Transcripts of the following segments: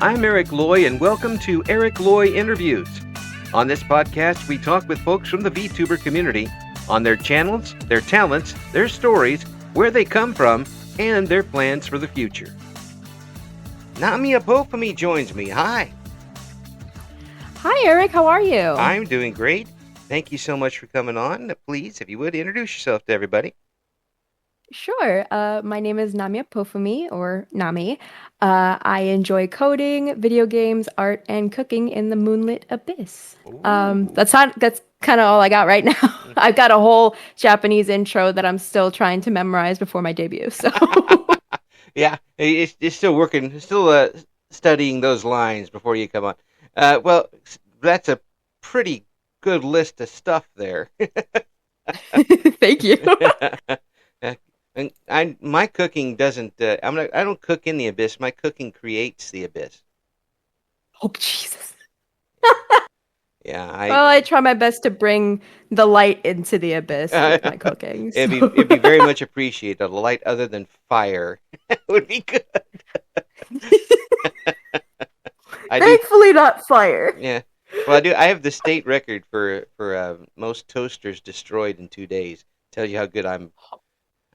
I'm Eric Loy, and welcome to Eric Loy Interviews. On this podcast, we talk with folks from the VTuber community on their channels, their talents, their stories, where they come from, and their plans for the future. Namiya Pofumi joins me. Hi. Hi, Eric. How are you? I'm doing great. Thank you so much for coming on. Please, if you would, introduce yourself to everybody. Sure. My name is Namiya Pofumi, or Nami. I enjoy coding, video games, art, and cooking in the moonlit abyss. That's kind of all I got right now. I've got a whole Japanese intro that I'm still trying to memorize before my debut. So Yeah, it's still working, still studying those lines before you come on. Well, that's a pretty good list of stuff there. thank you. And my cooking doesn't. I don't cook in the abyss. My cooking creates the abyss. Oh, Jesus. Yeah, Well, I try my best to bring the light into the abyss with my cooking. It'd be very much appreciated. A light other than fire would be good. Thankfully, not fire. Yeah. Well, I do. I have the state record for most toasters destroyed in 2 days. Tells you how good I'm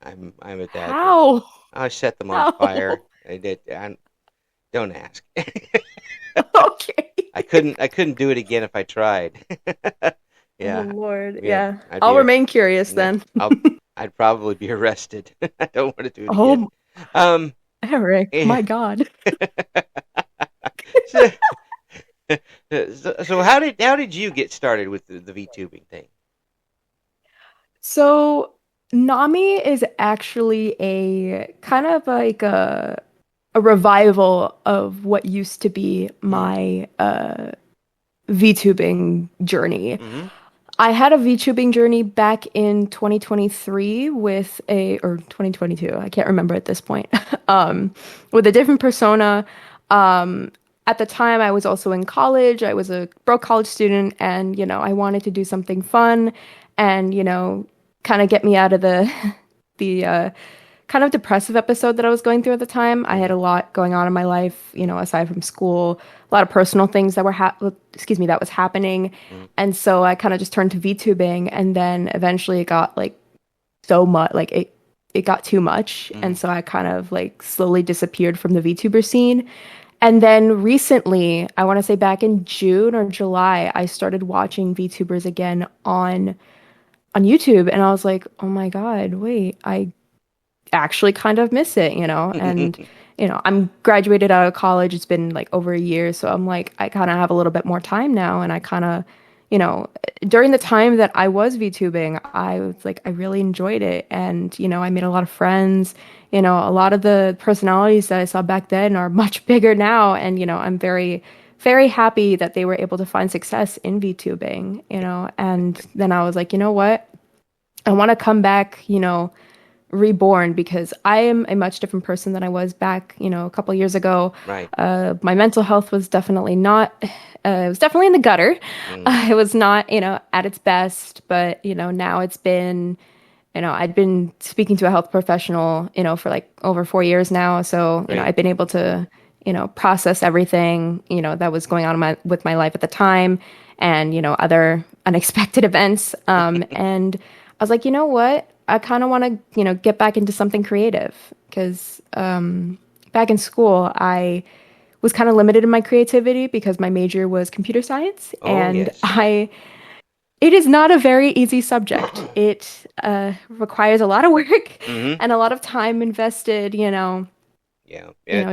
at that. How? I set them on fire. I did. Don't ask. Okay. I couldn't do it again if I tried. Yeah. Oh, Lord. Yeah. I'll remain curious then. I'd probably be arrested. I don't want to do it Oh, again. Eric, Yeah. my God. So how did you get started with the VTubing thing? So Nami is actually a kind of like a revival of what used to be my VTubing journey. Mm-hmm. I had a VTubing journey back in 2023 or 2022, I can't remember at this point, with a different persona. At the time, I was also in college. I was a broke college student, and, I wanted to do something fun and, kind of get me out of the kind of depressive episode that I was going through at the time. I had a lot going on in my life, aside from school, a lot of personal things that were that was happening. And so I kind of just turned to VTubing, and then eventually it got so much, it got too much. And so I kind of slowly disappeared from the VTuber scene. And then recently, I want to say back in June or July, I started watching VTubers again on YouTube, and I was like, oh my God, wait, I actually kind of miss it, and I'm graduated out of college. It's been over a year, so I'm I kind of have a little bit more time now, and I kind of, during the time that I was VTubing, I was I really enjoyed it, and I made a lot of friends. A lot of the personalities that I saw back then are much bigger now, and I'm very, very happy that they were able to find success in VTubing, and then I was like, you know what? I want to come back, reborn, because I am a much different person than I was back, a couple years ago. Right. My mental health was definitely not, it was definitely in the gutter. It was not, at its best, but, now it's been, I'd been speaking to a health professional, for over 4 years now. So, Right. I've been able to, process everything, that was going on with my life at the time, and, other unexpected events. And I was like, you know what? I kind of want to, get back into something creative, because back in school, I was kind of limited in my creativity because my major was computer science. Oh, And yes. it is not a very easy subject. It requires a lot of work and a lot of time invested, Yeah.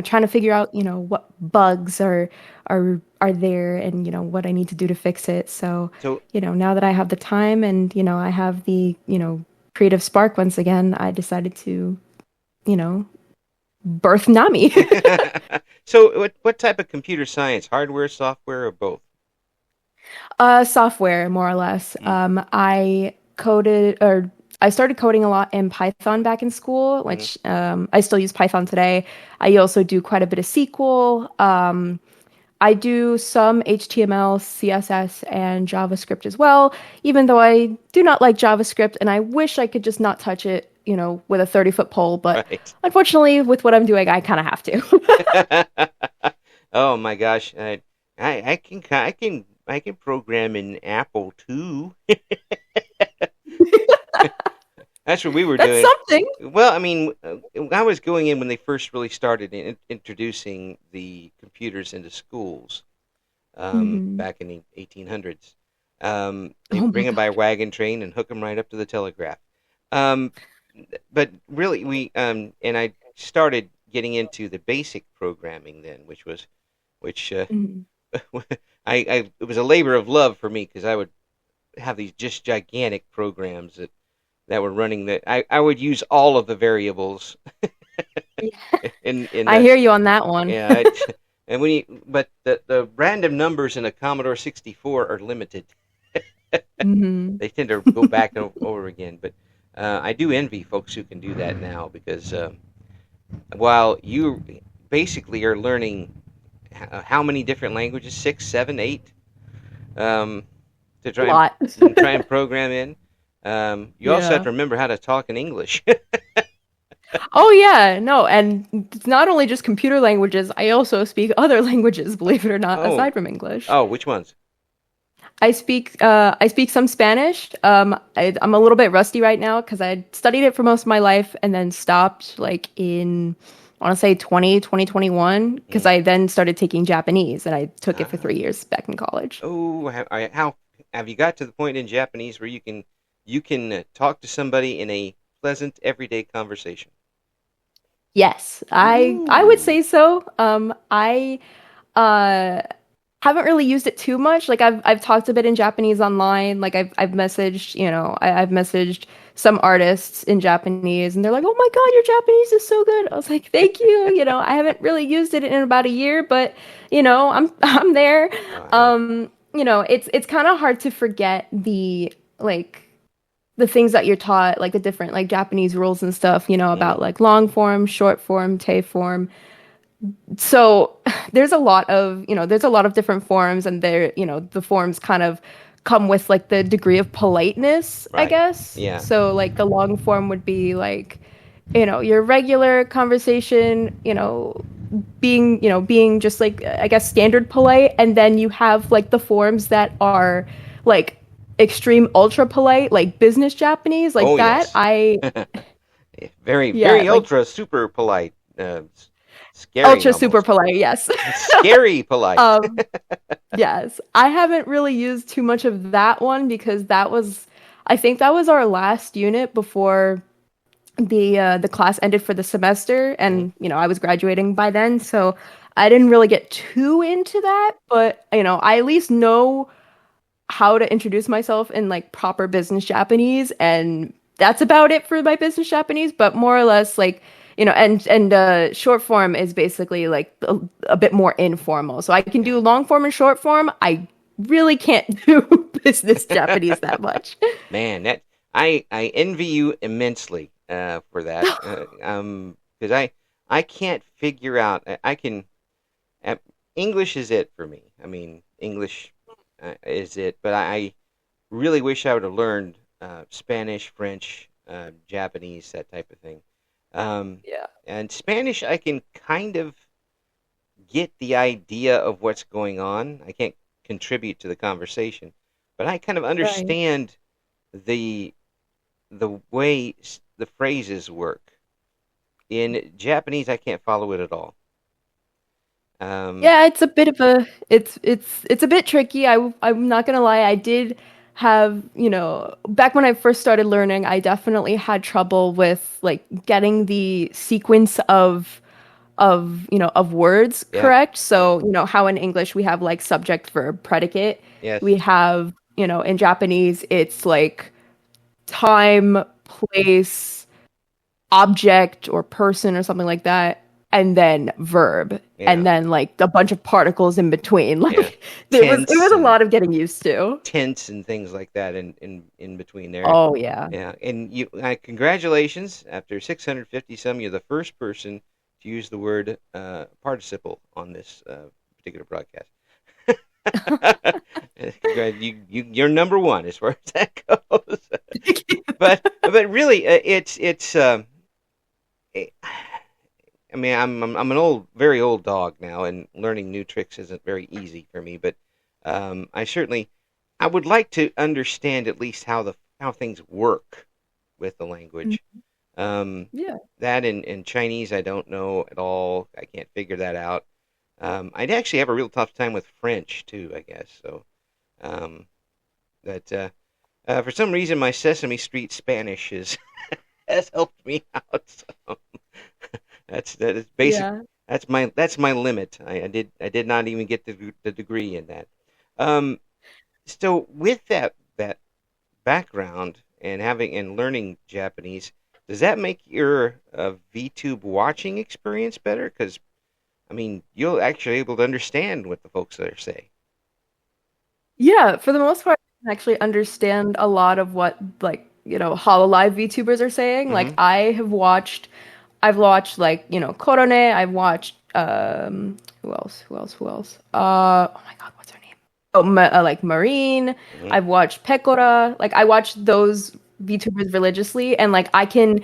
trying to figure out, what bugs are there, and, what I need to do to fix it. So, So now that I have the time and, I have the, creative spark once again, I decided to, birth Nami. So what type of computer science? Hardware, software, or both? Software, more or less. I started coding a lot in Python back in school, which I still use Python today. I also do quite a bit of SQL. I do some HTML, CSS, and JavaScript as well, even though I do not like JavaScript, and I wish I could just not touch it, with a 30-foot pole. But Right. unfortunately, with what I'm doing, I kind of have to. Oh my gosh, I can program in Apple too. That's what we were That's doing. something. Well, I mean, I was going in when they first really started introducing the computers into schools, Hmm. back in the 1800s. They Oh my bring them by God. wagon train and hook them right up to the telegraph. Um, but really, and I started getting into the basic programming then, which Mhm. it was a labor of love for me because I would have these just gigantic programs that were running that I would use all of the variables Yeah. in I the hear you on that one. yeah and but the random numbers in a Commodore 64 are limited. Hmm. They tend to go back and over again, but I do envy folks who can do that now because while you basically are learning how many different languages, six, seven, eight, um, to A lot. try and program in. You also have Yeah. to remember how to talk in English. Oh yeah, no, and it's not only just computer languages, I also speak other languages, believe it or not, Oh, aside from English. oh, which ones? I speak some Spanish. I'm a little bit rusty right now because I studied it for most of my life and then stopped like in I want to say 2021 because Mm. I then started taking Japanese and I took it for Ah, 3 years back in college. oh, how have you got to the point in Japanese where you can talk to somebody in a pleasant everyday conversation? Yes, I would Ooh. say so. I uh haven't really used it too much. Like I've talked a bit in Japanese online. Like I've messaged, I've messaged some artists in Japanese and they're like, "Oh my God, your Japanese is so good." I was like, "Thank you." I haven't really used it in about a year, but I'm there. Wow. It's kind of hard to forget like the things that you're taught, like the different like Japanese rules and stuff, about Mm. like long form, short form, te form. So there's a lot of different forms and the forms kind of come with like the degree of politeness, I Right. guess. Yeah. So like the long form would be like, your regular conversation, being just like I guess standard polite, and then you have like the forms that are like extreme ultra polite, like business Japanese, like Oh that. yes. Very, Yeah, very like ultra super polite. Scary ultra super almost. polite, yes. Scary polite. um Yes, I haven't really used too much of that one because I think that was our last unit before the class ended for the semester, Mhm. and I was graduating by then, so I didn't really get too into that, but I at least know how to introduce myself in like proper business Japanese, and that's about it for my business Japanese, but more or less like and short form is basically like a bit more informal. So I can Yeah. do long form and short form. I really can't do business Japanese that much. Man, that I envy you immensely for that. Because I can't figure out. I can. Uh, English is it for me. I mean, English is it. But I really wish I would have learned Spanish, French, Japanese, that type of thing. Yeah. And Spanish, I can kind of get the idea of what's going on. I can't contribute to the conversation, but I kind of Right. understand the the way the phrases work. In Japanese, I can't follow it at all. Um, Yeah, it's a bit tricky. I'm not gonna lie. I did have, back when I first started learning, I definitely had trouble with like getting the sequence of words yeah, correct. yeah, So, how in English we have like subject, verb, predicate. yes, We have, in Japanese it's like time, place, object or person or something like that, and then verb, yeah, and then like a bunch of particles in between. yeah. Like it was Tense a and lot of getting used to. tense and things like that in between there. Oh yeah. Yeah, and congratulations. After 650 some, you're the first person to use the word participle on this particular broadcast. You're number one as far as that goes. But really, it's I mean, I'm an old, very old dog now, and learning new tricks isn't very easy for me. But I certainly, I would like to understand at least how things work with the Mm, language. yeah. That in Chinese, I don't know at all. I can't figure that out. I'd actually have a real tough time with French too, I guess. So, um, that for some reason, my Sesame Street Spanish is has helped me out. So that is basic. Yeah. That's my limit. I did not even get the degree in that. Um, so with that background and having and learning Japanese, does that make your VTube watching experience better? Because I mean, you'll actually able to understand what the folks there say. Yeah, for the most part, I can actually understand a lot of what like, Hololive VTubers are saying. Like Mm-hmm. I've watched like, Korone, I've watched who else? Oh my God, what's her name? Oh, like Marine. Mm-hmm. I've watched Pecora. Like I watch those VTubers religiously, and like I can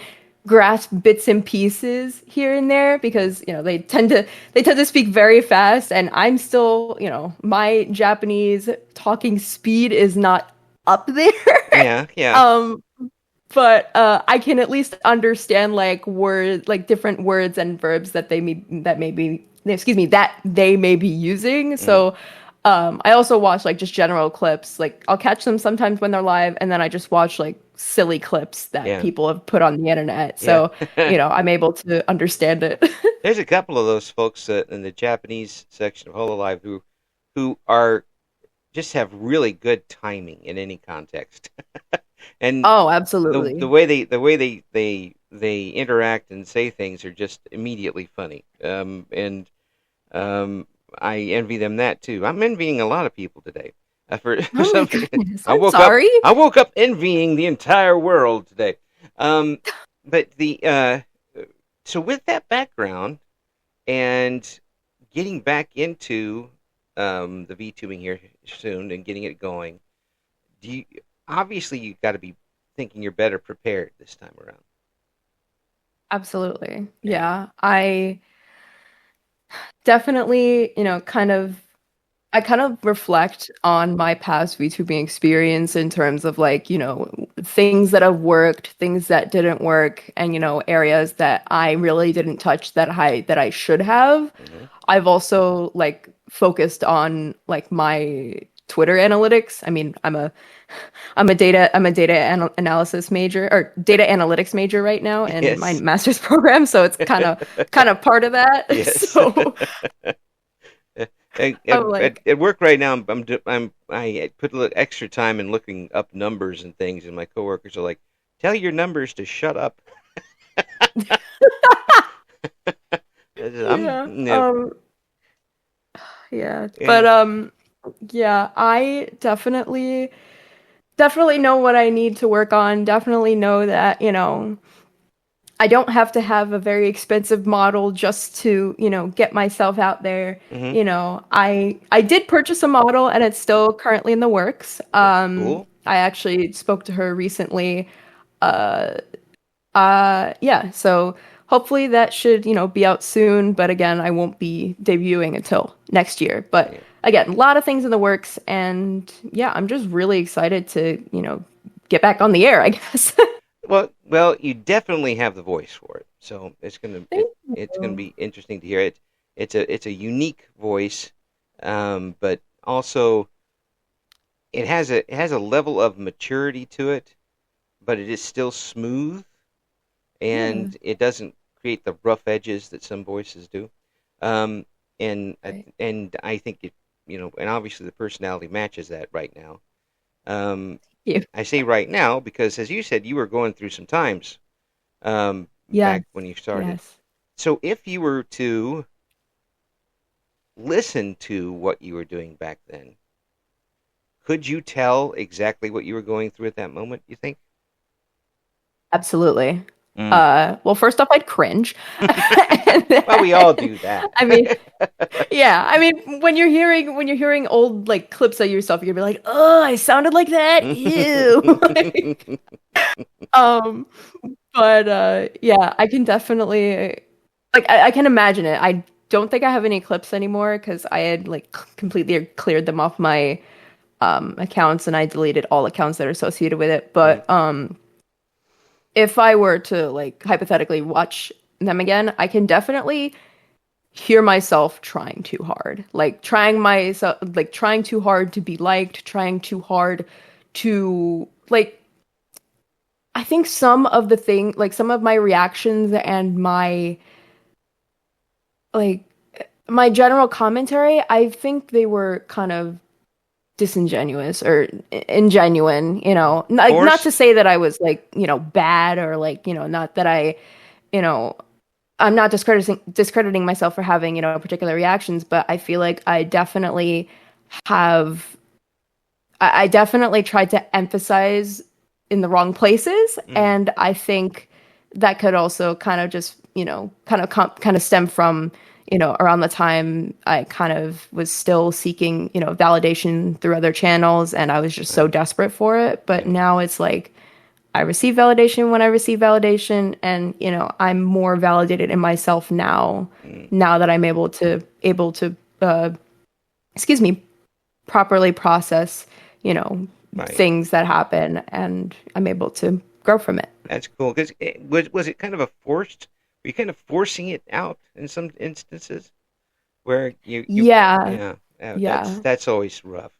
grasp bits and pieces here and there because, they tend to speak very fast, and I'm still, my Japanese talking speed is not up there. Yeah, yeah, Um, but I can at least understand like different words and verbs that they may be using. mm, So I also watch like just general clips. Like I'll catch them sometimes when they're live, and then I just watch like silly clips that yeah, people have put on the internet. yeah. So I'm able to understand it. There's a couple of those folks in the Japanese section of Hololive who are just have really good timing in any context, and Oh, the absolutely. way they interact and say things are just immediately funny. And um, I envy them that too. I'm envying a lot of people today. For Oh my some, goodness, I'm sorry. I woke up envying the entire world today. Um, but the so with that background and getting back into the VTubing here soon and getting it going, do you obviously you got to be thinking you're better prepared this time around. Absolutely. Yeah. Yeah. I definitely, I kind of reflect on my past VTubing experience in terms of like, things that have worked, things that didn't work, and areas that I really didn't touch that I should have. Hmm. I've also like focused on like my Twitter analytics. I mean, I'm a data analysis major or data analytics major right now in my Yes. master's program, so it's kind of part of that. Yes. So I'm like, At work right now, I put a little extra time in looking up numbers and things, and my coworkers are like, "Tell your numbers to shut up." I'm yeah, no, yeah, yeah. but yeah, I definitely know what I need to work on. Definitely know that, I don't have to have a very expensive model just to, get myself out there. Hmm. I did purchase a model and it's still currently in the works. That's cool. I actually spoke to her recently. Uh, yeah, so hopefully that should, be out soon. But again, I won't be debuting until next year. But Yeah. again, a lot of things in the works, and yeah, I'm just really excited to, get back on the air, I guess. Well, you definitely have the voice for it, so Thank it's gonna you. be interesting to hear it. It's a unique voice, but also it has a level of maturity to it, but it is still smooth Yeah, and it doesn't create the rough edges that some voices do. Um, right. and I think it, and obviously the personality matches that right now. Um, Thank you. I say right now because, as you said, you were going through some times Yes, back when you started. yes. So, if you were to listen to what you were doing back then, could you tell exactly what you were going through at that moment? You think? Absolutely. Mm. Well, first off, I'd cringe. And Well, we all then, do that. I mean, yeah, I mean, when you're hearing old like clips of yourself, you're gonna be like, "Oh, I sounded like that. Ew." Like, um, but yeah, I can definitely. like I can imagine it. I don't think I have any clips anymore because I had like completely cleared them off my accounts and I deleted all accounts that are associated with it. Mhm. But if I were to like hypothetically watch them again, I can definitely hear myself trying too hard. Like trying too hard to be liked, trying too hard to like I think some of my reactions and like my general commentary, I think they were kind of disingenuous or ingenuine, like not to Forced? say that I was like, bad or like, not that you know, I'm not discrediting myself for having, particular reactions, but I feel like have I definitely tried to emphasize in the wrong places, Mhm. and I think that could also kind of just, kind of stem from, around the time I kind of was still seeking, validation through other channels, and I was just so Right. desperate for it. But Yeah. now it's like I receive validation when I receive validation, and I'm more validated in myself now, Mm. now that I'm able to excuse me, properly process, you know, Right. things that happen, and I'm able to grow from it. That's cool. Because was it kind of a forced? Were you kind of forcing it out in some instances where you Yeah, yeah, yeah. that's always rough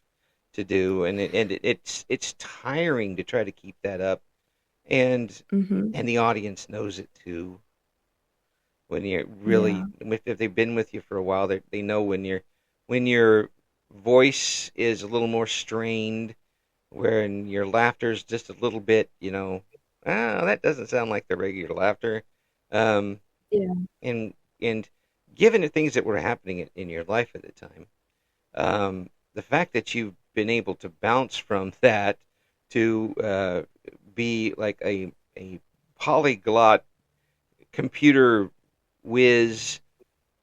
to do, and it's tiring to try to keep that up, and Hmm. the audience knows it too. When you're really, Yeah. if they've been with you for a while, they know when your voice is a little more strained, when your laughter's just a little bit, that doesn't sound like the regular laughter. Um, Yeah. and and given the things that were happening in your life at the time, the fact that you've been able to bounce from that to be like a polyglot computer whiz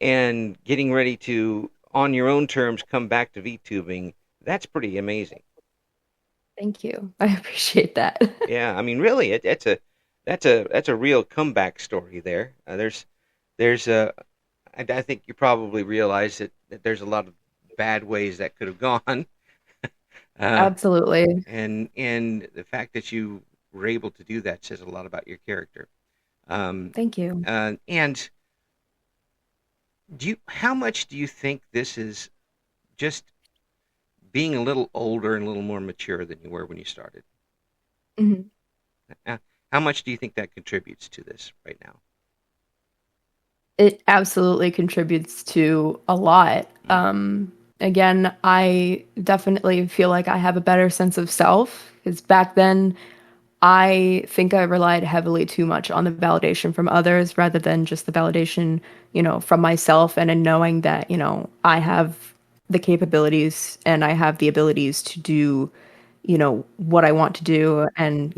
and getting ready to, on your own terms, come back to VTubing, that's pretty amazing. Thank you. I appreciate that. Yeah, I mean, really, that's a real comeback story there. There's I think you probably realize that there's a lot of bad ways that could have gone, uh, Absolutely. and the fact that you were able to do that says a lot about your character. Um, Thank you. and how much do you think this is just being a little older and a little more mature than you were when you started? Mhm. Uh, how much do you think that contributes to this right now? It absolutely contributes to a lot. Mm. Again, I definitely feel like I have a better sense of self because back then I think I relied heavily too much on the validation from others rather than just the validation, from myself and in knowing that, I have the capabilities and I have the abilities to do, what I want to do and,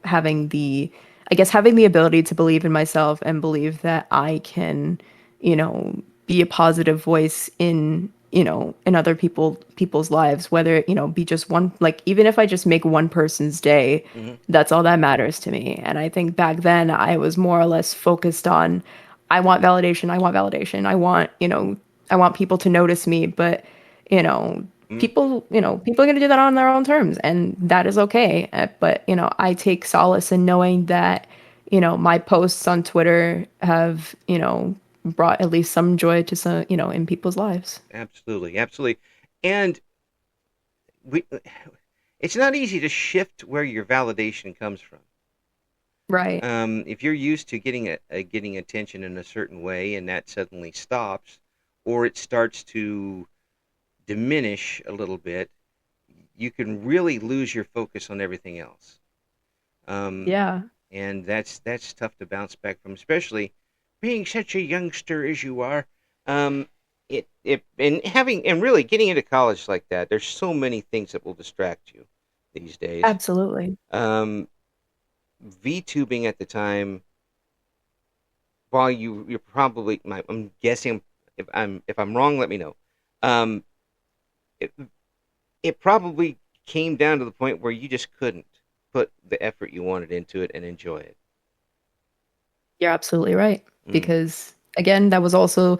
having the ability to believe in myself and believe that I can, be a positive voice in other people's lives, whether be just one, like even if I just make one person's day, Hmm. that's all that matters to me. And I think back then I was more or less focused on I want validation, I want validation, I want people to notice me, but you know Hmm. people are going to do that on their own terms, and that is okay. But I take solace in knowing that my posts on Twitter have brought at least some joy to some in people's lives. Absolutely, absolutely. And we, it's not easy to shift where your validation comes from. Right. If you're used to getting attention in a certain way, and that suddenly stops, or it starts to diminish a little bit, you can really lose your focus on everything else. Um, Yeah. and that's tough to bounce back from, especially being such a youngster as you are. Um, it and having and really getting into college like that. There's so many things that will distract you these days. Absolutely. Um, VTubing at the time, while you're probably, I'm guessing, if I'm wrong, let me know. Um, it, it probably came down to the point where you just couldn't put the effort you wanted into it and enjoy it. You're absolutely right Mm. because again, that was also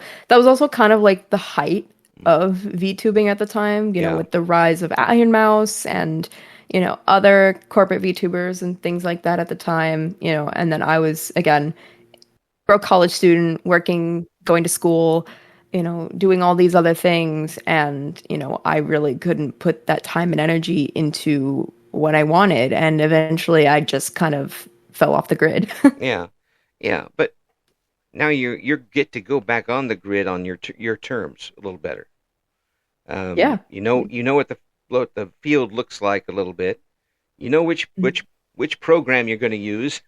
kind of like the height of VTubing at the time, Yeah. with the rise of Iron Mouse and, other corporate VTubers and things like that at the time, and then I was again broke college student working, going to school, doing all these other things, and I really couldn't put that time and energy into what I wanted, and eventually I just kind of fell off the grid. Yeah. Yeah. But now you get to go back on the grid on your terms a little better. Yeah. You know what the field looks like a little bit. You know which program you're going to use,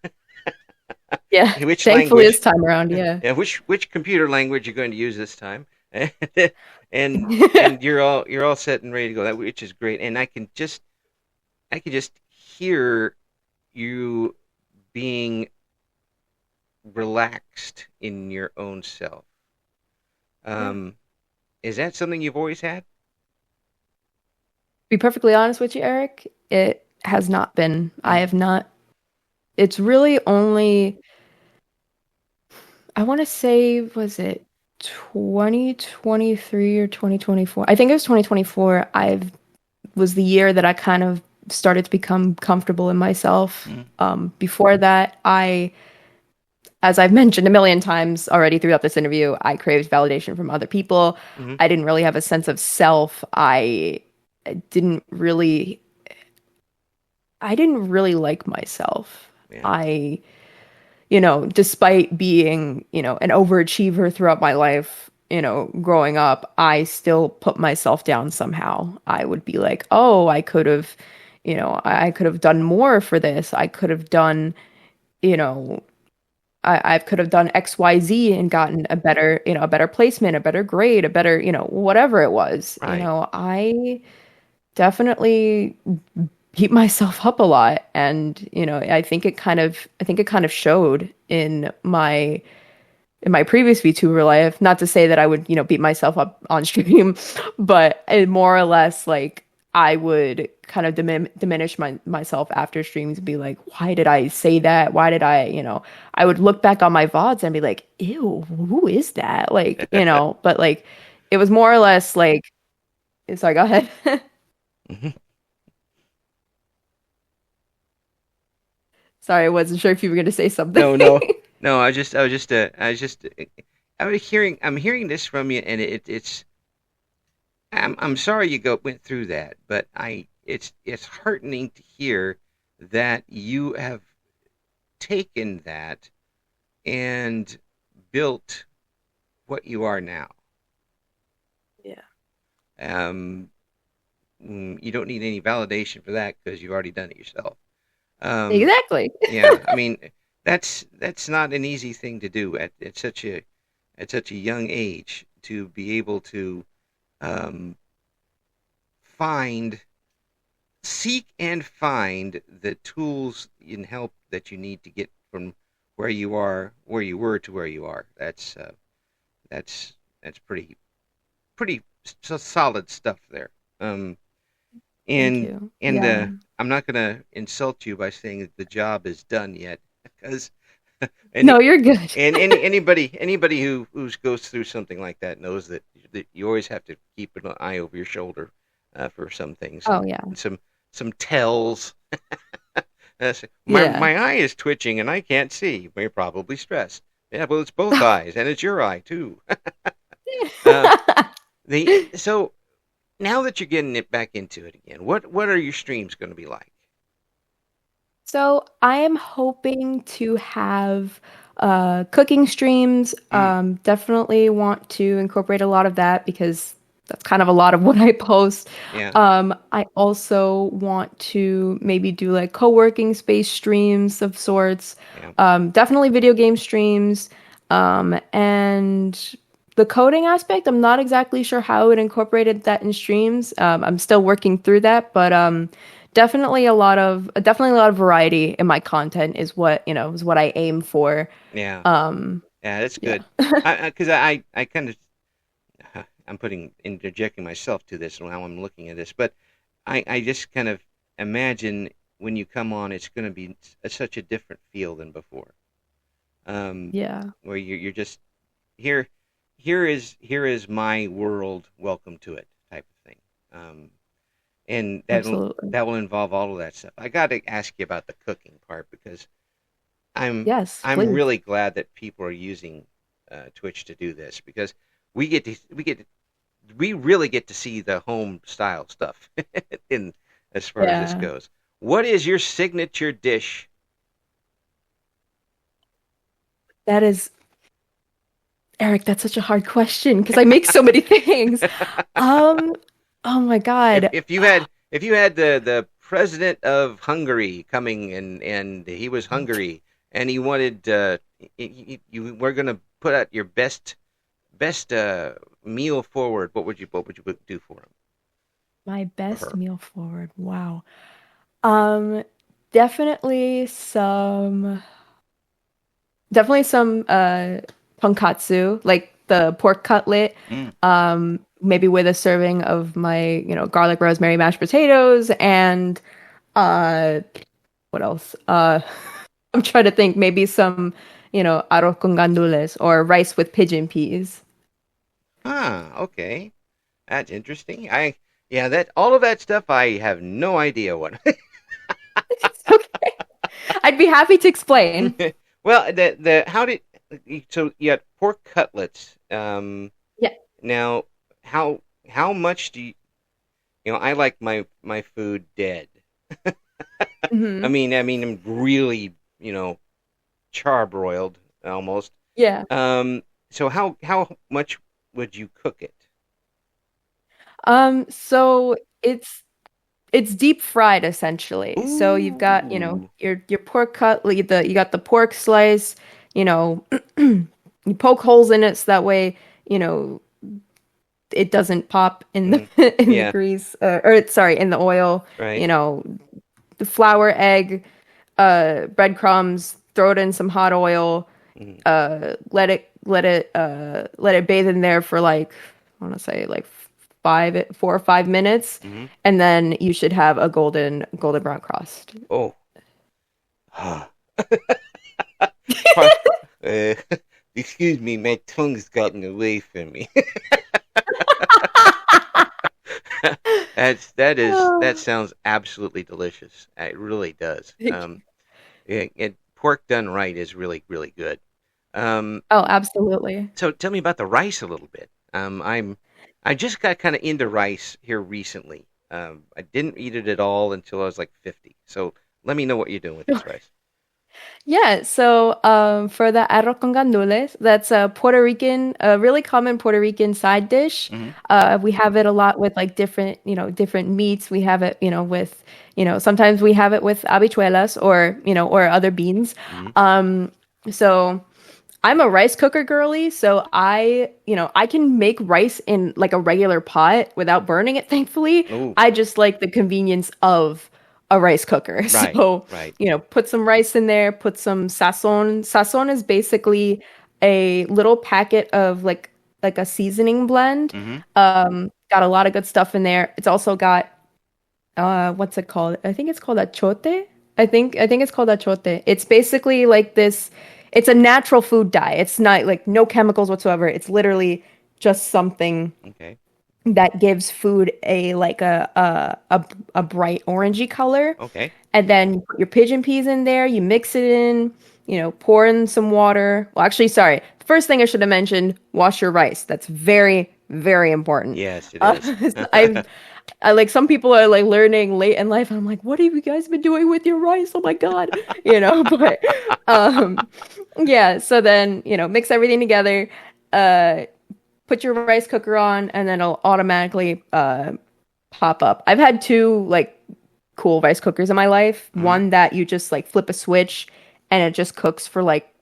Yeah. which Thankfully language, this time around, yeah. yeah, which computer language you're going to use this time, and you're all set and ready to go. That which is great, and I can just hear you being relaxed in your own self. Yeah. Um, is that something you've always had? Be perfectly honest with you, Eric, it has not been. I Mm, have not. It's really only, I want to say, was it 2023 or 2024? I think it was 2024. I was the year that I kind of started to become comfortable in myself. mm, Before that, as I've mentioned a million times already throughout this interview, I craved validation from other people. mm, I didn't really have a sense of self. Didn't really, I didn't really like myself. yeah, I, despite being, an overachiever throughout my life, growing up, I still put myself down somehow. I would be like, oh, I could have done more for this. I could have done, you know, I could have done XYZ and gotten a better placement, a better grade, a better, whatever it was. right. I definitely beat myself up a lot. And, I think it kind of showed in my previous VTuber life. Not to say that I would, beat myself up on stream, but it more or less like I would kind of diminish myself after streams and be like, why did I say that? Why did I would look back on my VODs and be like, ew, who is that? Like, but like it was more or less like, sorry, go ahead. Mhm. Sorry, I wasn't sure if you were going to say something. No, no, no. I'm hearing this from you, and I'm sorry you went through that, but it's heartening to hear that you have taken that and built what you are now. Yeah. Um, you don't need any validation for that because you've already done it yourself. Um, Exactly. yeah, I mean that's not an easy thing to do at such a young age to be able to um, find seek and find the tools and help that you need to get from where you were to where you are. That's that's pretty solid stuff there. Um, Thank and you. and Yeah. I'm not gonna insult you by saying that the job is done yet, because any No, you're good. and anybody who goes through something like that knows that you always have to keep an eye over your shoulder for some things, Oh, yeah. and some tells. My Yeah. my eye is twitching and I can't see. You're probably stressed. Yeah, well, it's both eyes and it's your eye too. uh, so now that you're getting it back into it again, what are your streams going to be like? So I am hoping to have cooking streams. Mm, Definitely want to incorporate a lot of that because that's kind of a lot of what I post. yeah, I also want to maybe do like co-working space streams of sorts. yeah, Definitely video game streams. And the coding aspect, I'm not exactly sure how I would incorporated that in streams. I'm still working through that, but definitely a lot of variety in my content is what I aim for. yeah, Um, yeah. That's yeah. good. I kind of I'm interjecting myself to this while I'm looking at this, but I just kind of imagine when you come on, it's going to be such a different feel than before. Yeah. Where you're just here, here is my world. Welcome to it, type of thing. Um, and Absolutely. that will involve all of that stuff. I got to ask you about the cooking part because I'm Yes, I'm please. really glad that people are using Twitch to do this because we really get to see the home style stuff in as far as this Yeah. goes. What is your signature dish? That is, Eric, that's such a hard question because I make so many things. Um, oh my if God. if you had if you had the president of Hungary coming and he was hungry and he wanted you were going to put out your best meal forward, what would you do for him My or best her? meal forward. Wow. Um, definitely some definitely some tonkatsu, like the pork cutlet. Mm. Maybe with a serving of my, garlic rosemary mashed potatoes and uh what else? I'm trying to think maybe some, arroz con gandules or rice with pigeon peas. Ah, okay, that's interesting. Yeah, that all of that stuff I have no idea what. Okay. I'd be happy to explain. Well, the how did so you had pork cutlets. Yeah. Now how much do I like my food dead. Hmm. I mean I'm really charbroiled almost. Yeah. So how much would you cook it? So it's deep fried essentially. So you've got, Ooh. your pork cutlet, you got the pork slice, you know, you poke holes in it so that way, you know, it doesn't pop in Mm, the in the yeah, grease or sorry, in the oil, right. you know, the flour, egg, breadcrumbs, throw it in some hot oil, Mm, let it bathe in there for like I want to say like 4 or 5 minutes, hmm. and then you should have a golden brown crust. Oh. Par- uh, excuse me, my tongue's gotten away from me. That Oh, sounds absolutely delicious. It really does. Yeah, pork done right is really really good. Um, oh, absolutely. so tell me about the rice a little bit. I just got kind of into rice here recently. I didn't eat it at all until I was like 50. So let me know what you're doing with this rice. Yeah, so for the arroz con gandules, that's a really common Puerto Rican side dish. Hmm. We have it a lot with like different, different meats. We have it, with, sometimes we have it with habichuelas or other beans. Hmm. Um, so I'm a rice cooker girly, so I can make rice in like a regular pot without burning it, thankfully. Oh, I just like the convenience of a rice cooker. right, So, right. put some rice in there, put some sazon. Sazon is basically a little packet of like a seasoning blend. Hmm. Got a lot of good stuff in there. It's also got what's it called? I think it's called achote. I think it's called achote. It's basically like this, it's a natural food dye. It's not like no chemicals whatsoever. It's literally just something Okay, that gives food a bright orangey color. okay. And then you put your pigeon peas in there, you mix it in, pour in some water. Well, actually, sorry. First thing I should have mentioned, wash your rice. That's very, very important. Yes, it Uh, is. I like some people are like learning late in life, and I'm like, what have you guys been doing with your rice? Oh my God, but um, yeah. So then, mix everything together, uh, put your rice cooker on, and then it'll automatically pop up. I've had two like cool rice cookers in my life. Hmm. One that you just like flip a switch and it just cooks for like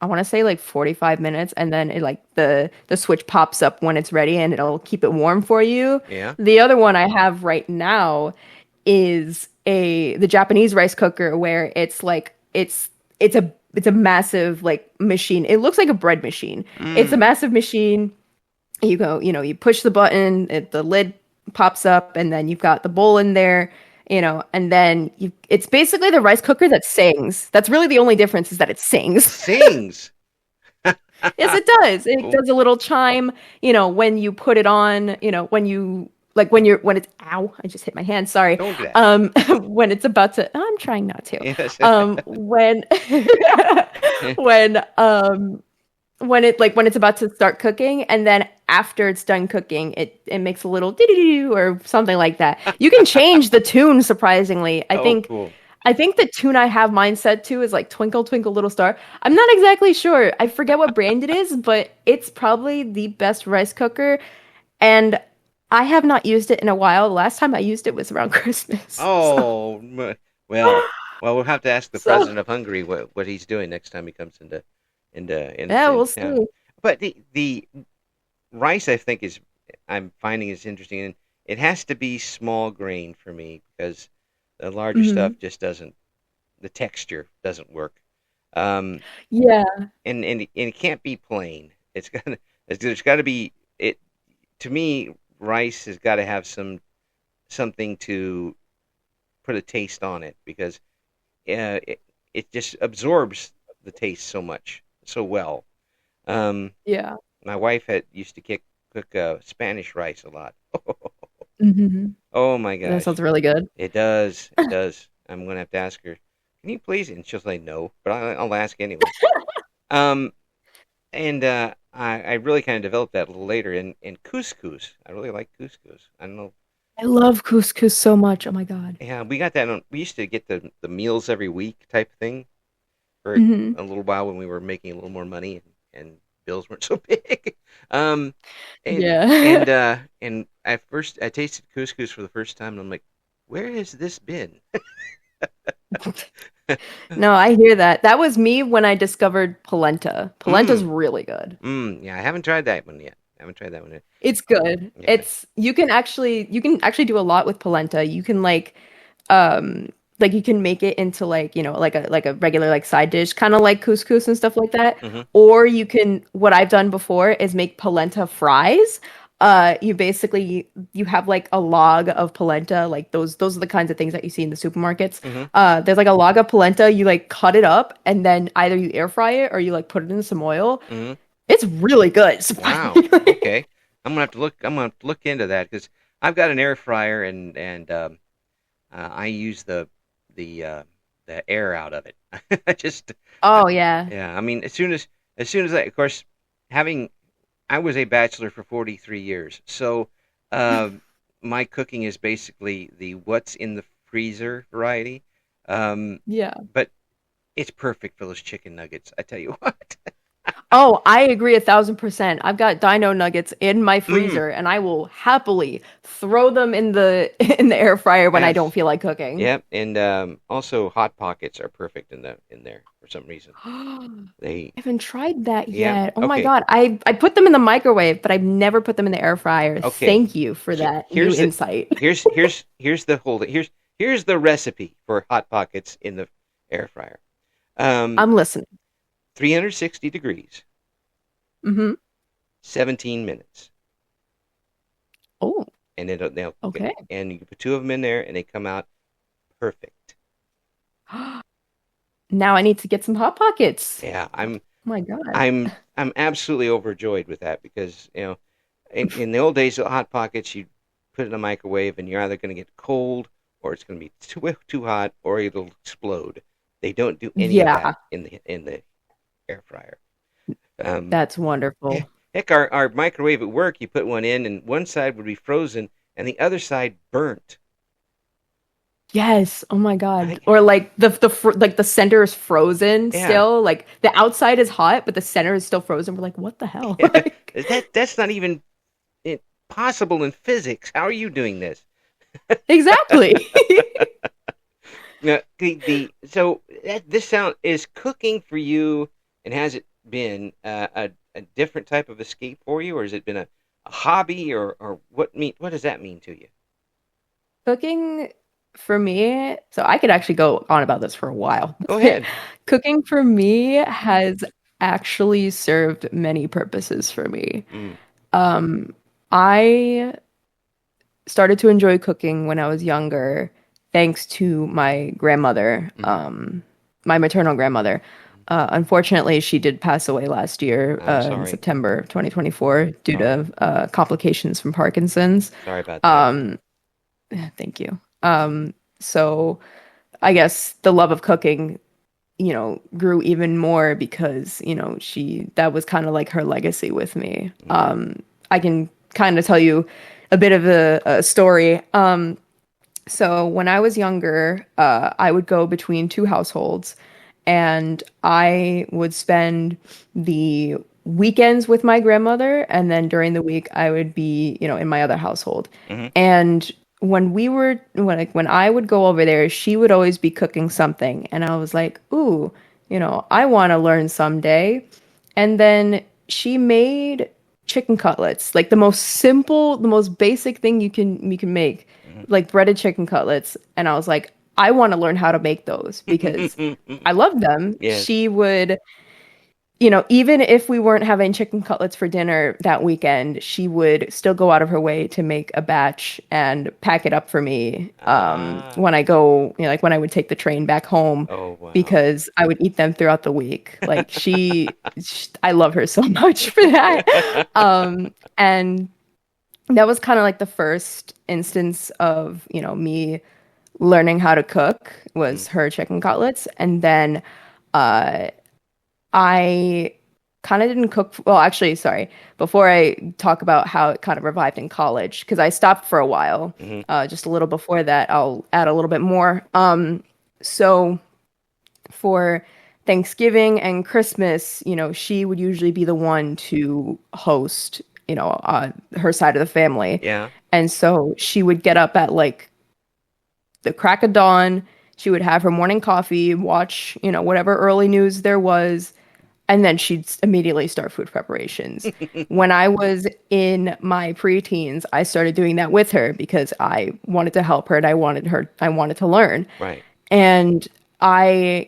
I want to say like 45 minutes, and then it like the switch pops up when it's ready and it'll keep it warm for you. Yeah. The other one I have right now is the Japanese rice cooker where it's like it's a massive like machine. It looks like a bread machine. It's a Mm. massive machine. You go, you push the button, the lid pops up, and then you've got the bowl in there, and then it's basically the rice cooker that sings. That's really the only difference is that it sings. Sings. Yes, it does. It Oh, does a little chime, when you put it on, when you like when it's ow, I just hit my hand, sorry. don't do that. Um when it's about to I'm trying not to. Yes. When when when it's about to start cooking and then after it's done cooking, it makes a little doo or something like that. You can change the tune surprisingly. I Oh, think cool. I think the tune I have mine set to is like Twinkle Twinkle Little Star. I'm not exactly sure. I forget what brand it is, but it's probably the best rice cooker. And I have not used it in a while. The last time I used it was around Christmas. So, Oh, well, we'll have to ask the so president of Hungary what he's doing next time he comes yeah, into we'll town. see. But the rice, I think, is I'm finding is interesting, and it has to be small grain for me because the larger Hmm. stuff just doesn't. The texture doesn't work. Um, Yeah, and it can't be plain. There's got to be it. To me, rice has got to have something to put a taste on it because it just absorbs the taste so much so well. Um, yeah. my wife had used to cook Spanish rice a lot. Hmm. Oh my That gosh, sounds really good. it does, it does. I'm gonna have to ask her. Can you please? And she'll say no, but I'll ask anyway. Um, and I really kind of developed that a little later in couscous. I really like couscous. I don't know. I love couscous so much. Oh my God. Yeah, we got that on. We used to get the meals every week type thing for Hmm. a little while when we were making a little more money and bills weren't so big. Um, and Yeah. and at first I tasted couscous for the first time and I'm like, where has this been? No, I hear that. That was me when I discovered polenta. Polenta's Mm, really good. yeah, I haven't tried that one yet. I haven't tried that one yet. It's good. Yeah. It's you can actually do a lot with polenta. You can um you can make it into like a regular like side dish, kind of like couscous and stuff like that. Hmm. Or you can what I've done before is make polenta fries. You have like a log of polenta, like those are the kinds of things that you see in the supermarkets. Hmm. There's like a log of polenta, you like cut it up and then either you air fry it or you like put it in some oil. Hmm. It's really good, Wow. surprisingly. Okay. I'm gonna have to look into that because I've got an air fryer and I use the uh, the air out of it. I just Oh yeah. yeah. I mean, as soon as I, of course, having I was a bachelor for 43 years, so uh, my cooking is basically the what's in the freezer variety. Um, Yeah. but it's perfect for those chicken nuggets. I tell you what. Oh, I agree 1,000%. I've got dino nuggets in my Mm, freezer and I will happily throw them in the in the air fryer when I don't yes. feel like cooking. Yep. And also hot pockets are perfect in there for some reason. I They haven't tried that yeah. yet. Oh my Okay. God. I put them in the microwave, but I've never put them in the air fryer. Okay. Thank you for that new Here's the insight. here's the whole here's the recipe for hot pockets in the air fryer. Um, I'm listening. 360 degrees, Hmm. 17 minutes, Oh, and they'll okay. and you can put two of them in there, and they come out perfect. Now I need to get some hot pockets. Yeah, Oh my God. I'm absolutely overjoyed with that because in the old days of hot pockets you put it in a microwave and you're either going to get cold or it's going to be too hot or it'll explode. They don't do any of that Yeah, in the air fryer. Um, that's wonderful. Heck, our microwave at work, you put one in, and one side would be frozen, and the other side burnt. Yes. Oh my I, God. Or like like the center is frozen yeah, still. Like the outside is hot, but the center is still frozen. We're like, what the hell? yeah, that's not even possible in physics. How are you doing this? Exactly. The so this sound is cooking for you, and has it been a different type of escape for you, or has it been a hobby, or what does that mean to you? Cooking for me, so I could actually go on about this for a while. Go ahead. Cooking for me has actually served many purposes for me. Mm, Um, I started to enjoy cooking when I was younger, thanks to my grandmother, mm-hmm, my maternal grandmother. Unfortunately, she did pass away last year I'm in sorry. September of 2024 due Sorry. to complications from Parkinson's. Sorry about that. Um, Thank you. So I guess the love of cooking, grew even more because, that was kind of like her legacy with me. Mm, I can kind of tell you a bit of a story. So when I was younger, I would go between two households, and I would spend the weekends with my grandmother, and then during the week I would be, in my other household. hmm And when I would go over there, she would always be cooking something, and I was like, "Ooh, I want to learn someday." And then she made chicken cutlets, like the most simple, the most basic thing you can make, like breaded chicken cutlets. And I was like, I want to learn how to make those because I love them. Yes. She would, even if we weren't having chicken cutlets for dinner that weekend, she would still go out of her way to make a batch and pack it up for me Ah. when I go, like when I would take the train back home Oh, wow. because I would eat them throughout the week. Like I love her so much for that. And that was kind of like the first instance of, me learning how to cook Mm, was her chicken cutlets. And then uh I kind of didn't cook. Well, actually, sorry. Before I talk about how it kind of revived in college, because I stopped for a while, mhm. just a little before that, I'll add a little bit more. So for Thanksgiving and Christmas, she would usually be the one to host, her side of the family. Yeah. And so she would get up at like the crack of dawn. She would have her morning coffee, watch, whatever early news there was, and then she'd immediately start food preparations. When I was in my preteens, I started doing that with her because I wanted to help her and I wanted to learn. Right. And I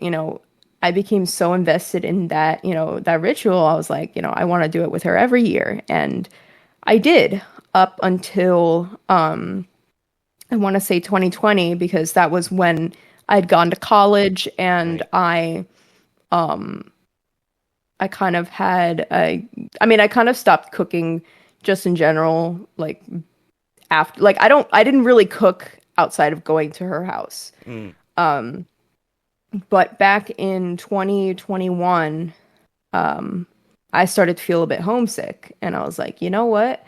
became so invested in that, that ritual. I was like, I want to do it with her every year. And I did up until I want to say 2020 because that was when I'd gone to college and Right. I kind of had I mean I kind of stopped cooking just in general like after like I didn't really cook outside of going to her house. Mm, Um but back in 2021 I started to feel a bit homesick and I was like, "You know what?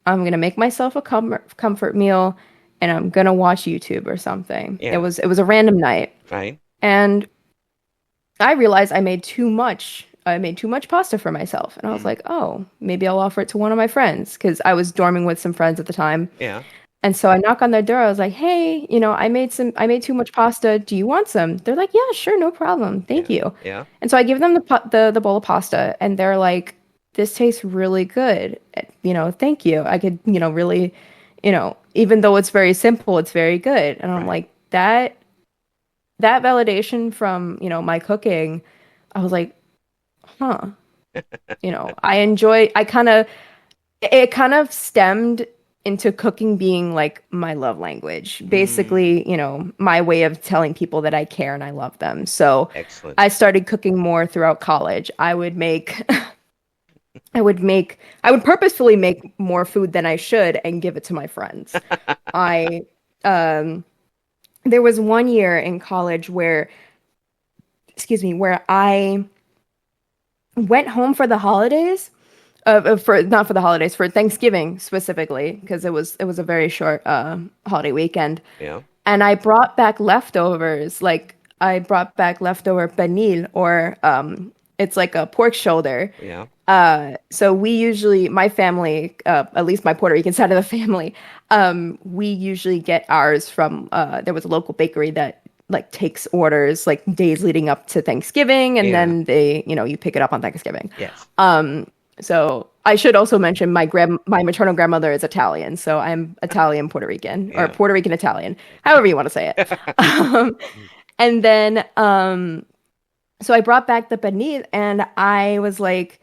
I'm going to make myself a comfort meal and I'm going to watch YouTube or something." It yeah. was it was a random night Right. and I realized I made too much. I made too much pasta for myself. And I was Mm, like, "Oh, maybe I'll offer it to one of my friends." Because I was dorming with some friends at the time. yeah. And so I knock on their door. I was like, "Hey, I made too much pasta. Do you want some?" They're like, "Yeah, sure, no problem. Thank Yeah. you." Yeah. And so I give them the bowl of pasta and they're like, "This tastes really good. Thank you. I could, really, even though it's very simple, it's very good." And I'm Right. like, that validation from, my cooking, I was like, huh, it kind of stemmed into cooking being like my love language. Mm, Basically, my way of telling people that I care and I love them. So excellent. I started cooking more throughout college. I would purposefully make more food than I should and give it to my friends. I, um, there was one year in college where I went home for the holidays, for not for the holidays, for Thanksgiving specifically, because it was a very short holiday weekend, Yeah. and I brought back leftovers. Like I brought back leftover pernil, or it's like a pork shoulder. Yeah. So my family, at least my Puerto Rican side of the family, we usually get ours from, there was a local bakery that like takes orders like days leading up to Thanksgiving, and Yeah. then you pick it up on Thanksgiving. Yes. So I should also mention my maternal grandmother is Italian, so I'm Italian Puerto Rican or Yeah. Puerto Rican Italian, however you want to say it. Um, and then so I brought back the panit and I was like,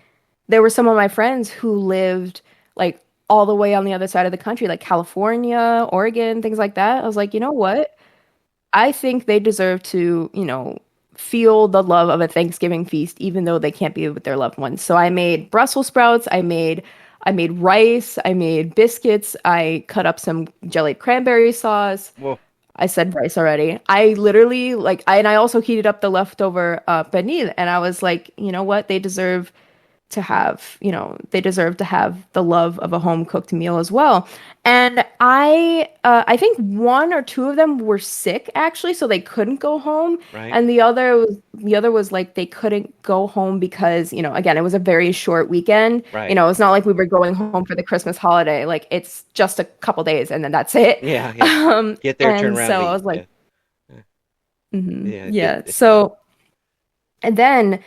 there were some of my friends who lived like all the way on the other side of the country, like California, Oregon, things like that. I was like, you know what? I think they deserve to, feel the love of a Thanksgiving feast, even though they can't be with their loved ones. So I made Brussels sprouts. I made rice. I made biscuits. I cut up some jellied cranberry sauce. Well, I said rice already. I literally and I also heated up the leftover pernil, and I was like, you know what? They deserve to have the love of a home cooked meal as well. And I think one or two of them were sick actually, so they couldn't go home. right, And the other was like they couldn't go home because, again, it was a very short weekend. right. It's not like we were going home for the Christmas holiday. Like it's just a couple days and then that's it. Yeah, yeah. Get there, turn And around, so I leave. was like, Yeah, yeah. mhm, Yeah, yeah. it's So and then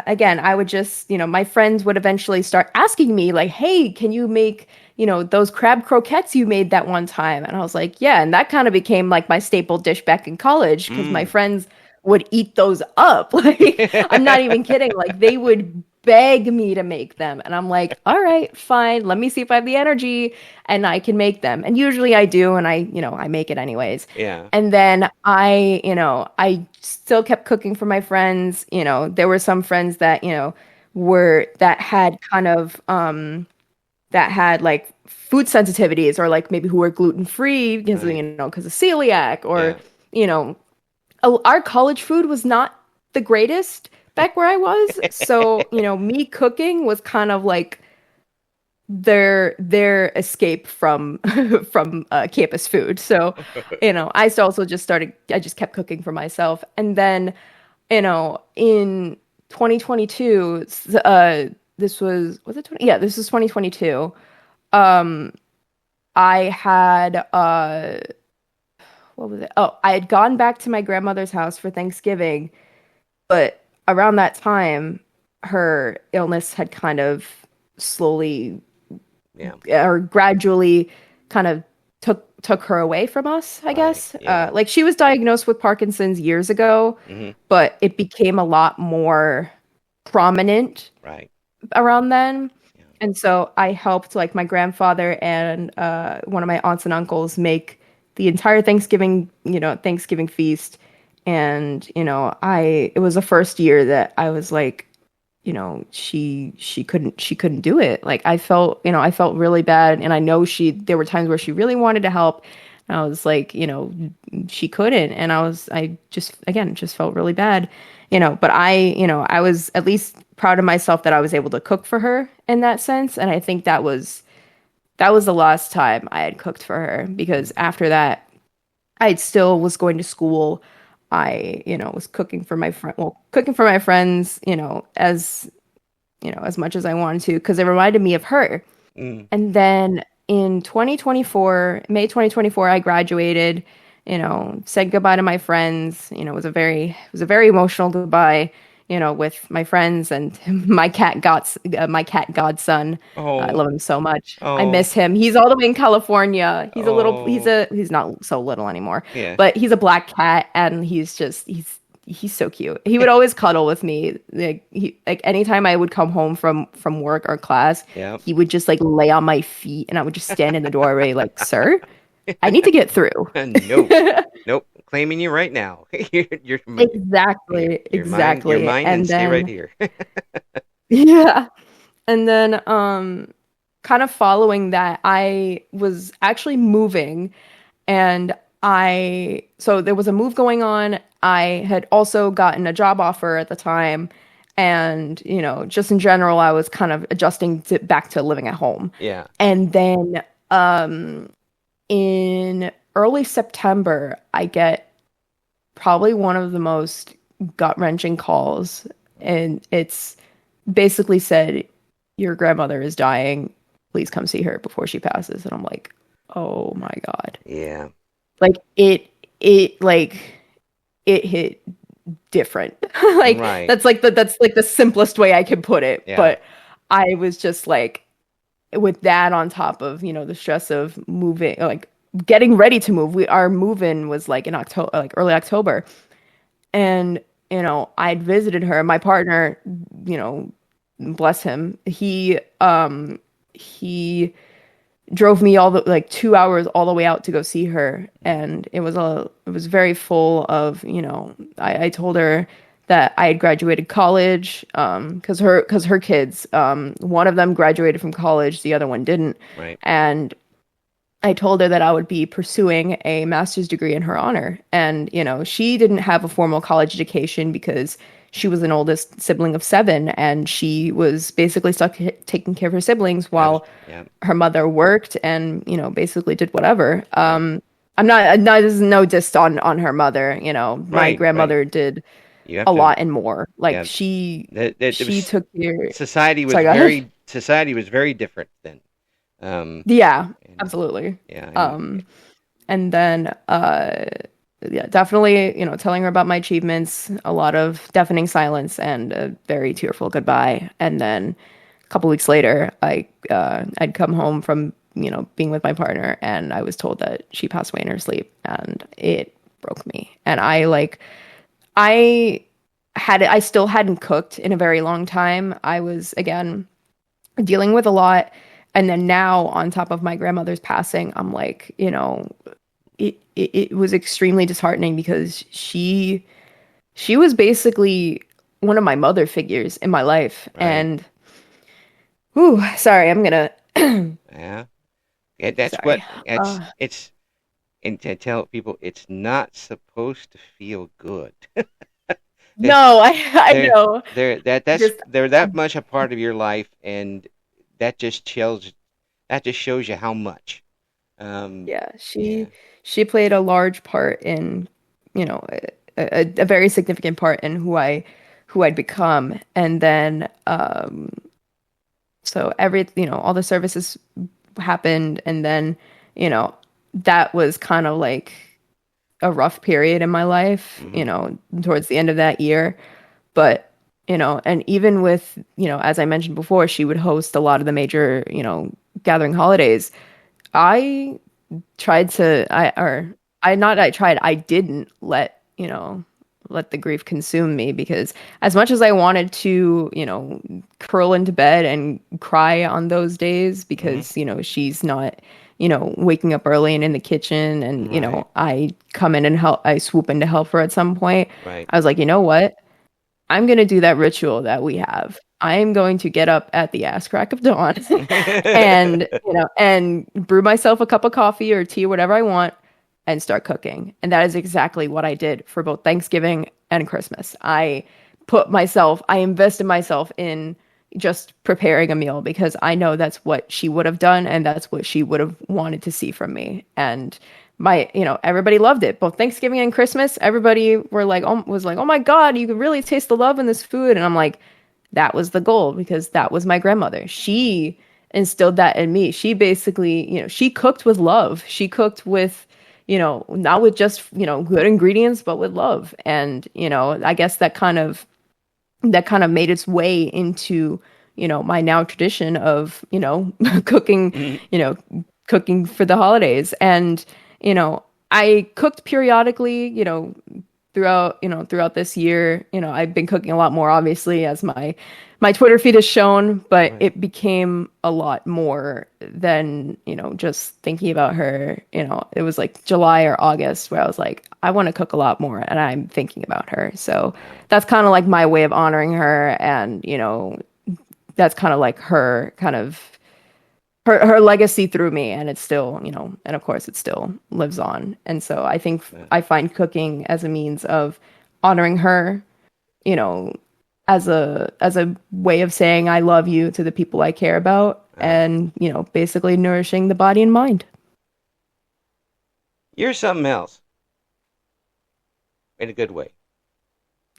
again, I would just, my friends would eventually start asking me, like, hey, can you make, those crab croquettes you made that one time? And I was like, yeah. And that kind of became like my staple dish back in college because my mm. friends would eat those up. Like, I'm not even kidding. Like, they would beg me to make them. And I'm like, all right, fine. Let me see if I have the energy and I can make them. And usually I do. And I make it anyways. Yeah, And then I still kept cooking for my friends. There were some friends that, that had kind of, that had like food sensitivities or like maybe who were gluten free because, right. because of celiac or, Yeah. you know, our college food was not the greatest back where I was. So, me cooking was kind of like their escape from from campus food. So, I just kept cooking for myself. And then, in 2022, was it 20? Yeah, this was 2022. Um, I had what was it? Oh, I had gone back to my grandmother's house for Thanksgiving, but around that time, her illness had kind of slowly Yeah. or gradually kind of took her away from us, I Right. guess. Yeah. Like she was diagnosed with Parkinson's years ago, Hmm. but it became a lot more prominent Right. around then. Yeah. And so I helped like my grandfather and one of my aunts and uncles make the entire Thanksgiving feast. And, it was the first year that I was like, she couldn't do it. Like I felt really bad. And I know there were times where she really wanted to help. And I was like, she couldn't. And I just, again, just felt really bad, but I was at least proud of myself that I was able to cook for her in that sense. And I think that was the last time I had cooked for her because after that, I still was going to school. I, was cooking for my friends, as much as I wanted to, because it reminded me of her. Mm. And then in May 2024, I graduated, said goodbye to my friends. It was a very emotional goodbye, with my friends and my cat godson. I Oh. love him so much. I Oh. miss him. He's all the way in California. Oh. He's not so little anymore, Yeah. but he's a black cat and he's so cute. He would always cuddle with me. Like anytime I would come home from work or class, Yeah. he would just like lay on my feet and I would just stand in the doorway like, "Sir, I need to get through." Nope. Nope. Claiming you right now. Exactly, Your exactly. mind, and And stay right then here. yeah. And then kind of following that, I was actually moving and so there was a move going on. I had also gotten a job offer at the time. And, just in general, I was kind of adjusting back to living at home. Yeah. And then in early September, I get probably one of the most gut-wrenching calls. And it's basically said, your grandmother is dying. Please come see her before she passes. And I'm like, oh my God. Yeah. Like it hit different. Like Right. that's like the simplest way I can put it. Yeah. But I was just like with that on top of, the stress of moving, like getting ready to move. Our move-in was like in October, like early October. And, I'd visited her. My partner, bless him, he drove me all the like 2 hours all the way out to go see her. And it was very full of, I told her that I had graduated college, because her kids, one of them graduated from college, the other one didn't. Right. And I told her that I would be pursuing a master's degree in her honor. And, she didn't have a formal college education because she was an oldest sibling of seven, and she was basically stuck taking care of her siblings while Yeah. her mother worked and, basically did whatever. There's no diss on her mother. My Right. grandmother did You have a to. lot and more. Like Yeah. It she was took care. society Sorry, was go ahead. society was very different then. Um, Yeah, and absolutely. yeah, and Um, and then yeah, definitely, telling her about my achievements, a lot of deafening silence and a very tearful goodbye. And then a couple weeks later, I'd come home from, being with my partner, and I was told that she passed away in her sleep, and it broke me. And I I still hadn't cooked in a very long time. I was again dealing with a lot. And then now, on top of my grandmother's passing, I'm like, it was extremely disheartening because she was basically one of my mother figures in my life. right. And whew, sorry, I'm gonna Yeah. Yeah, that's what sorry. it's and to tell people it's not supposed to feel good. They- No, I They're know. Just they're that much a part of your life, and that just tells that just shows you how much. Um, yeah, yeah. she played a large part in, a very significant part in who I'd become. And then so all the services happened, and then, you know, that was kind of like a rough period in my life, Hmm. towards the end of that year. But, and even with, as I mentioned before, she would host a lot of the major, gathering holidays. I tried to I or I not I tried I didn't let the grief consume me, because as much as I wanted to, curl into bed and cry on those days, Hmm. because she's not waking up early and in the kitchen, and Right. I come in and help, I swoop in to help her at some point. Right. I was like, you know what, I'm going to do that ritual that we have. I'm going to get up at the ass crack of dawn and, and brew myself a cup of coffee or tea, whatever I want, and start cooking. And that is exactly what I did for both Thanksgiving and Christmas. I invested myself in just preparing a meal, because I know that's what she would have done and that's what she would have wanted to see from me. And everybody loved it. Both Thanksgiving and Christmas, everybody was like, "Oh my God, you can really taste the love in this food." And I'm like, that was the goal, because that was my grandmother. She instilled that in me. She basically, she cooked with love. She cooked with, not with just, good ingredients, but with love. And, I guess that kind of made its way into, my now tradition of, cooking, Mhm. you know, cooking for the holidays. And, I cooked periodically, throughout this year. I've been cooking a lot more, obviously, as my Twitter feed has shown, but Right. it became a lot more than, just thinking about her. It was like July or August where I was like, I want to cook a lot more, and I'm thinking about her. So Wow. that's kind of like my way of honoring her. And, that's kind of like her legacy through me. And it's still, and of course it still lives on. And so I think Yeah. I find cooking as a means of honoring her, you know, as a way of saying I love you to the people I care about, Wow. and, basically nourishing the body and mind. You're something else in a good way.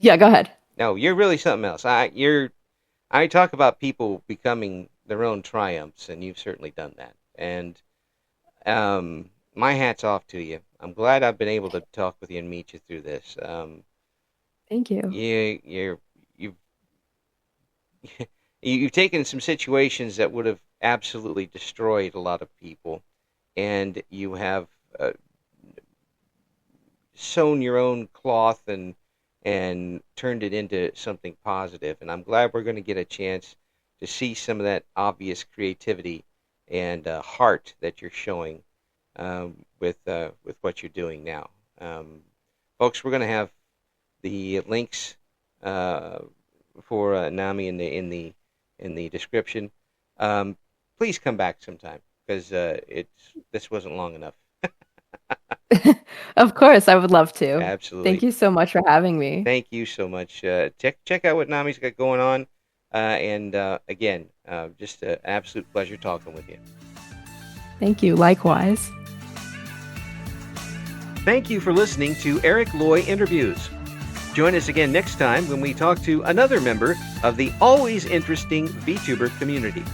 Yeah, go ahead. No, you're really something else. I talk about people becoming their own triumphs, and you've certainly done that. And my hat's off to you. I'm glad I've been able to talk with you and meet you through this. Thank you. You've you've taken some situations that would have absolutely destroyed a lot of people, and you have uh, sewn your own cloth and turned it into something positive. And I'm glad we're going to get a chance to see some of that obvious creativity and heart that you're showing with what you're doing now. Folks, we're going to have the links for Nami in the description. Please come back sometime because this wasn't long enough. Of course, I would love to. Absolutely. Thank you so much for having me. Thank you so much. Check out what Nami's got going on. And again, just an absolute pleasure talking with you. Thank you. Likewise. Thank you for listening to Eric Loy Interviews. Join us again next time when we talk to another member of the always interesting VTuber community.